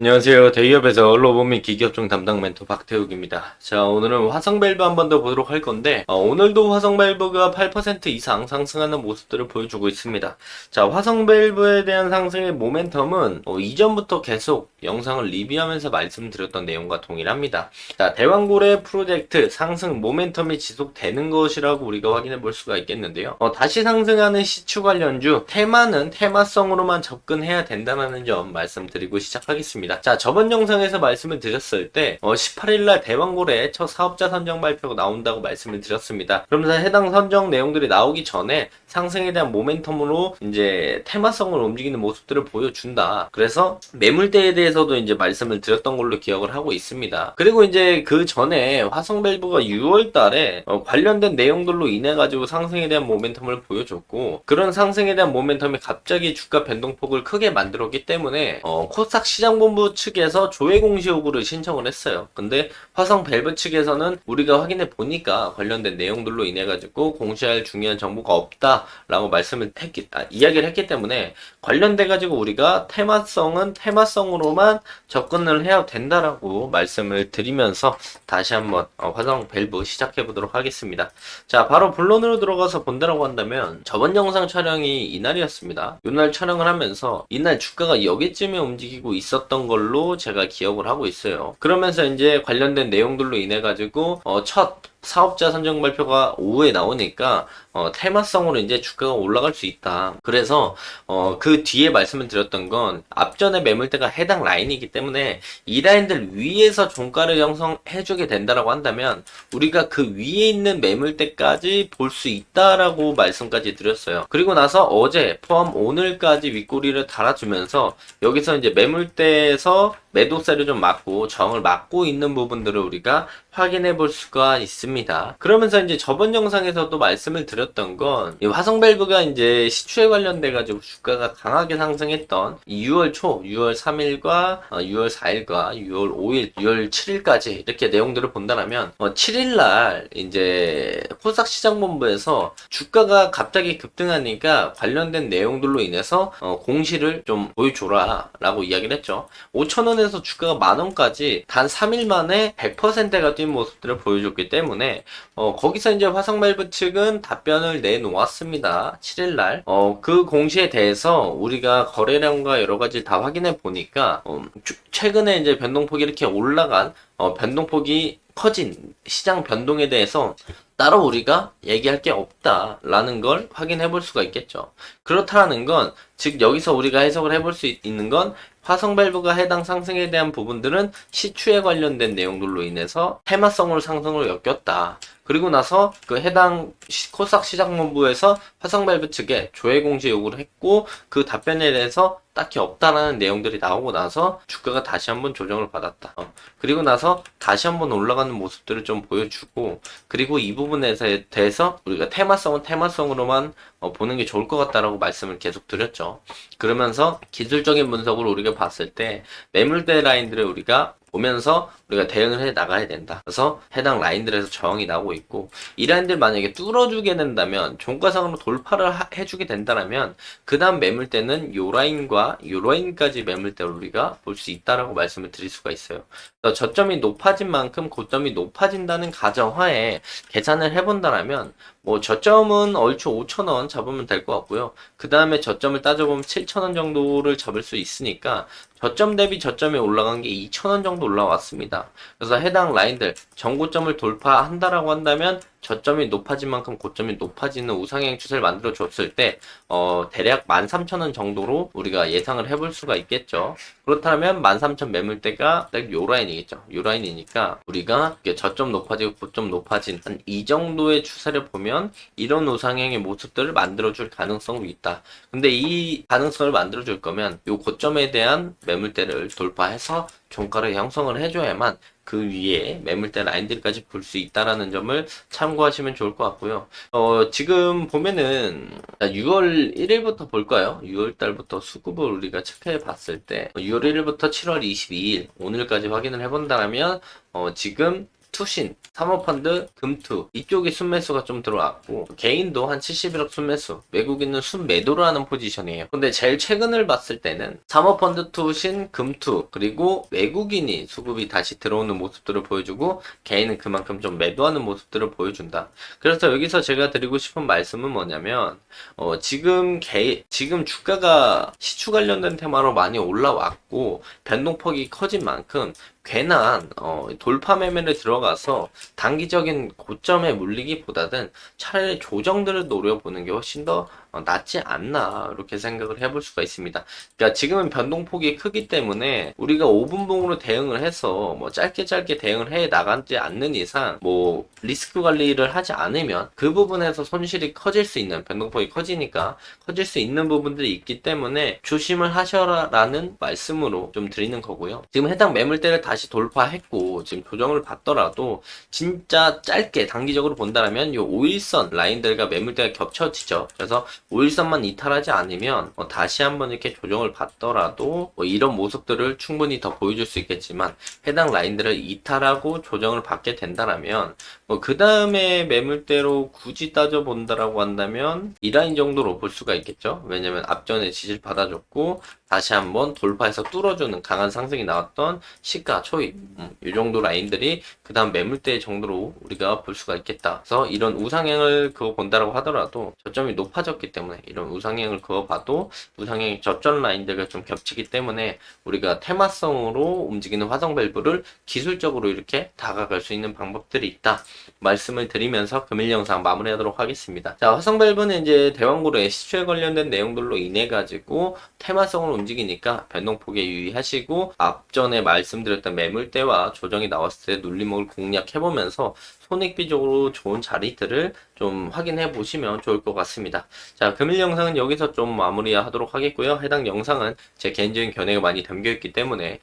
안녕하세요. 대기업에서 로봇 및 기기업종 담당 멘토 박태욱입니다. 자, 오늘은 화성 밸브 한 번 더 보도록 할 건데, 오늘도 화성 밸브가 8% 이상 상승하는 모습들을 보여주고 있습니다. 자, 화성 밸브에 대한 상승의 모멘텀은 이전부터 계속 영상을 리뷰하면서 말씀드렸던 내용과 동일합니다. 자, 대왕고래 프로젝트 상승 모멘텀이 지속되는 것이라고 우리가 확인해 볼 수가 있겠는데요. 다시 상승하는 시추 관련주, 테마는 테마성으로만 접근해야 된다는 점 말씀드리고 시작하겠습니다. 자, 저번 영상에서 말씀을 드렸을 때 18일날 대왕고래 첫 사업자 선정 발표가 나온다고 말씀을 드렸습니다. 그러면서 해당 선정 내용들이 나오기 전에 상승에 대한 모멘텀으로 이제 테마성을 움직이는 모습들을 보여준다. 그래서 매물대에 대해서도 이제 말씀을 드렸던 걸로 기억을 하고 있습니다. 그리고 이제 그 전에 화성 밸브가 6월 달에 관련된 내용들로 인해 가지고 상승에 대한 모멘텀을 보여줬고, 그런 상승에 대한 모멘텀이 갑자기 주가 변동폭을 크게 만들었기 때문에 코스닥 시장본부 측에서 조회 공시 요구를 신청을 했어요. 근데 화성 밸브 측에서는 우리가 확인해 보니까 관련된 내용들로 인해 가지고 공시할 중요한 정보가 없다라고 이야기를 했기 때문에 관련돼 가지고 우리가 테마성은 테마성으로만 접근을 해야 된다라고 말씀을 드리면서 다시 한번 화성 밸브 시작해 보도록 하겠습니다. 자, 바로 본론으로 들어가서 본다라고 한다면 저번 영상 촬영이 이날이었습니다. 이날 촬영을 하면서 이날 주가가 여기쯤에 움직이고 있었던 걸로 제가 기억을 하고 있어요. 그러면서 이제 관련된 내용들로 인해 가지고 첫 사업자 선정 발표가 오후에 나오니까 테마성으로 이제 주가가 올라갈 수 있다. 그래서 그 뒤에 말씀을 드렸던 건 앞전에 매물대가 해당 라인이기 때문에 이 라인들 위에서 종가를 형성해주게 된다라고 한다면 우리가 그 위에 있는 매물대까지 볼 수 있다라고 말씀까지 드렸어요. 그리고 나서 어제 포함 오늘까지 윗꼬리를 달아주면서 여기서 이제 매물대에서 매도세를 좀 막고 저항을 막고 있는 부분들을 우리가 확인해 볼 수가 있습니다. 그러면서 이제 저번 영상에서도 말씀을 드렸던 건 이 화성 밸브가 이제 시추에 관련돼 가지고 주가가 강하게 상승했던 6월 초, 6월 3일과 6월 4일과 6월 5일, 6월 7일까지 이렇게 내용들을 본다면 7일 날 이제 코스닥 시장본부에서 주가가 갑자기 급등하니까 관련된 내용들로 인해서 공시를 좀 보여줘라 라고 이야기를 했죠. 5,000원에서 주가가 만원까지 단 3일 만에 100%가 뛴 모습들을 보여줬기 때문에 거기서 이제 화성 밸브 측은 답변을 내놓았습니다. 7일날 그 공시에 대해서 우리가 거래량과 여러가지 다 확인해 보니까 최근에 이제 변동폭이 이렇게 올라간 변동폭이 커진 시장 변동에 대해서 따로 우리가 얘기할 게 없다라는 걸 확인해 볼 수가 있겠죠. 그렇다는 건, 즉 여기서 우리가 해석을 해볼 수 있는 건 화성 밸브가 해당 상승에 대한 부분들은 시추에 관련된 내용들로 인해서 테마성으로 상승을 엮였다. 그리고 나서 그 해당 코스닥 시장본부에서 화성 밸브 측에 조회 공시 요구를 했고, 그 답변에 대해서 딱히 없다라는 내용들이 나오고 나서 주가가 다시 한번 조정을 받았다. 그리고 나서 다시 한번 올라가는 모습들을 좀 보여주고, 그리고 이 부분에 대해서 우리가 테마성은 테마성으로만 보는 게 좋을 것 같다라고 말씀을 계속 드렸죠. 그러면서 기술적인 분석을 우리가 봤을 때 매물대 라인들을 우리가 보면서 우리가 대응을 해 나가야 된다. 그래서 해당 라인들에서 저항이 나오고 있고, 이 라인들 만약에 뚫어주게 된다면, 종가상으로 돌파를 해주게 된다면 그 다음 매물대는 요 라인과 요 라인까지 매물대를 우리가 볼 수 있다라고 말씀을 드릴 수가 있어요. 그래서 저점이 높아진 만큼 고점이 높아진다는 가정하에 계산을 해본다면 뭐 저점은 얼추 5,000원 잡으면 될 것 같고요. 그 다음에 저점을 따져보면 7,000원 정도를 잡을 수 있으니까 저점 대비 저점이 올라간 게 2,000원 정도 올라왔습니다. 그래서 해당 라인들 전고점을 돌파한다라고 한다면 저점이 높아진 만큼 고점이 높아지는 우상향 추세를 만들어 줬을 때 대략 13,000원 정도로 우리가 예상을 해볼 수가 있겠죠. 그렇다면 13,000 매물대가 딱 요 라인이겠죠. 요 라인이니까 우리가 저점 높아지고 고점 높아진 한 이 정도의 추세를 보면 이런 우상향의 모습들을 만들어 줄 가능성이 있다. 근데 이 가능성을 만들어 줄 거면 요 고점에 대한 매물대를 돌파해서 종가를 형성을 해줘야만 그 위에 매물대 라인들까지 볼 수 있다라는 점을 참고하시면 좋을 것 같고요. 지금 보면은 6월 1일부터 볼까요? 6월 달부터 수급을 우리가 체크해 봤을 때 6월 1일부터 7월 22일 오늘까지 확인을 해본다면 지금 투신, 사모펀드, 금투 이쪽이 순매수가 좀 들어왔고 개인도 한 71억 순매수, 외국인은 순매도를 하는 포지션이에요. 근데 제일 최근을 봤을 때는 사모펀드, 투신, 금투 그리고 외국인이 수급이 다시 들어오는 모습들을 보여주고 개인은 그만큼 좀 매도하는 모습들을 보여준다. 그래서 여기서 제가 드리고 싶은 말씀은 뭐냐면 지금 주가가 시추 관련된 테마로 많이 올라왔고 변동폭이 커진 만큼 괜한 돌파 매매를 들어가서 단기적인 고점에 물리기보다는 차라리 조정들을 노려보는 게 훨씬 더 낫지 않나 이렇게 생각을 해볼 수가 있습니다. 그러니까 지금은 변동폭이 크기 때문에 우리가 5분봉으로 대응을 해서 뭐 짧게 대응을 해 나가지 않는 이상 뭐 리스크 관리를 하지 않으면 그 부분에서 손실이 커질 수 있는 변동폭이 커지니까 커질 수 있는 부분들이 있기 때문에 조심을 하셔라라는 말씀으로 좀 드리는 거고요. 지금 해당 매물대를 다시 돌파했고 지금 조정을 받더라도 진짜 짧게 단기적으로 본다면 이 5일선 라인들과 매물대가 겹쳐지죠. 그래서 5일선만 이탈하지 않으면 다시 한번 이렇게 조정을 받더라도 이런 모습들을 충분히 더 보여줄 수 있겠지만 해당 라인들을 이탈하고 조정을 받게 된다면 그 다음에 매물대로 굳이 따져본다라고 한다면 이 라인 정도로 볼 수가 있겠죠. 왜냐면 앞전에 지지를 받아줬고 다시 한번 돌파해서 뚫어주는 강한 상승이 나왔던 시가 초입 이 정도 라인들이 그 다음 매물대 정도로 우리가 볼 수가 있겠다. 그래서 이런 우상향을 그어 본다라고 하더라도 저점이 높아졌기 때문에 이런 우상향을 그어 봐도 우상향이 저점 라인들과 좀 겹치기 때문에 우리가 테마성으로 움직이는 화성 밸브를 기술적으로 이렇게 다가갈 수 있는 방법들이 있다 말씀을 드리면서 금일 영상 마무리하도록 하겠습니다. 자, 화성 밸브는 이제 대왕고래 시초에 관련된 내용들로 인해 가지고 테마성으로 움직이니까 변동폭에 유의하시고 앞전에 말씀드렸던 매물대와 조정이 나왔을 때 눌림목을 공략해보면서 손익비적으로 좋은 자리들을 좀 확인해 보시면 좋을 것 같습니다. 자, 금일 영상은 여기서 좀 마무리하도록 하겠고요. 해당 영상은 제 개인적인 견해가 많이 담겨있기 때문에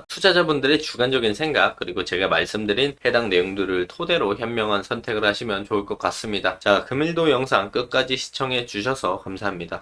투자자분들의 주관적인 생각 그리고 제가 말씀드린 해당 내용들을 토대로 현명한 선택을 하시면 좋을 것 같습니다. 자, 금일도 영상 끝까지 시청해 주셔서 감사합니다.